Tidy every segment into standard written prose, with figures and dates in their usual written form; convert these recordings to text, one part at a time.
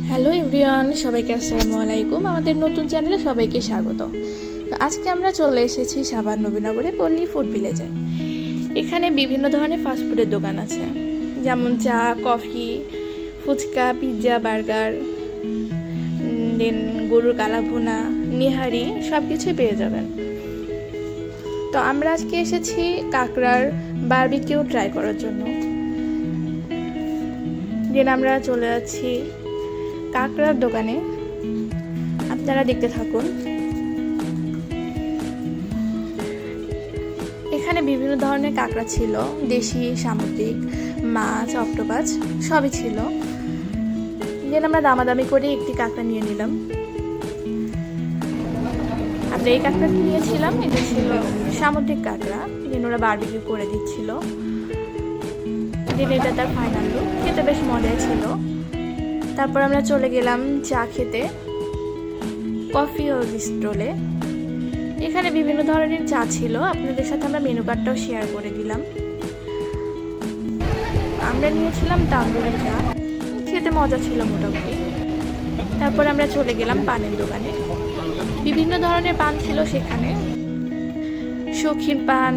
Hello everyone, সবাইকে আসসালামু আলাইকুম। আমাদের নতুন চ্যানেলে সবাইকে স্বাগত। তো আজকে আমরা চলে এসেছি সাভার নবীনগরে পল্লী ফুড ভিলেজে। এখানে বিভিন্ন ধরনের ফাস্টফুডের দোকান আছে, যেমন চা, কফি, ফুচকা, পিৎজা, বার্গার, দেন গরুর কালা ভুনা, নিহারি সব কিছুই পেয়ে যাবেন। তো আমরা আজকে এসেছি কাঁকড়ার বারবিকিউ ট্রাই করার জন্য। দেন আমরা চলে যাচ্ছি কাঁকড়ার দোকানে, আপনারা দেখতে থাকুন। এখানে বিভিন্ন ধরনের কাঁকড়া ছিল, দেশি, সামুদ্রিক, মাছ, অক্টোপাস সবই ছিল। দেন আমরা দামাদামি করে একটি কাঁকড়া নিয়ে নিলাম। আমরা এই কাঁকড়াটি নিয়েছিলাম, এটা ছিল সামুদ্রিক কাঁকড়া। দেন ওরা বারবিকিউ করে দিচ্ছিল। দেন এটা তার ফাইনাল লুক, খেতে বেশ মজাই ছিল। তারপর আমরা চলে গেলাম চা খেতে কফি ও বিস্ট্রোলে। এখানে বিভিন্ন ধরনের চা ছিল, আপনাদের সাথে আমরা মেনু কার্ডটাও শেয়ার করে দিলাম। আমরা নিয়েছিলাম তান্দুরি চা, খেতে মজা ছিল মোটামুটি। তারপর আমরা চলে গেলাম পানের দোকানে। বিভিন্ন ধরনের পান ছিল সেখানে, শৌখিন পান,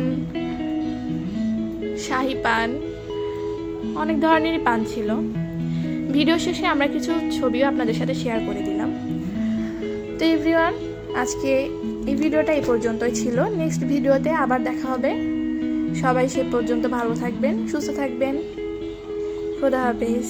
শাহি পান, অনেক ধরনেরই পান ছিল। ভিডিও শেষে আমরা কিছু ছবিও আপনাদের সাথে শেয়ার করে দিলাম। তো এভরিওয়ান, আজকে এই ভিডিওটা এই পর্যন্তই ছিল। নেক্সট ভিডিওতে আবার দেখা হবে। সবাই সে পর্যন্ত ভালো থাকবেন, সুস্থ থাকবেন। খোদা হাফেজ।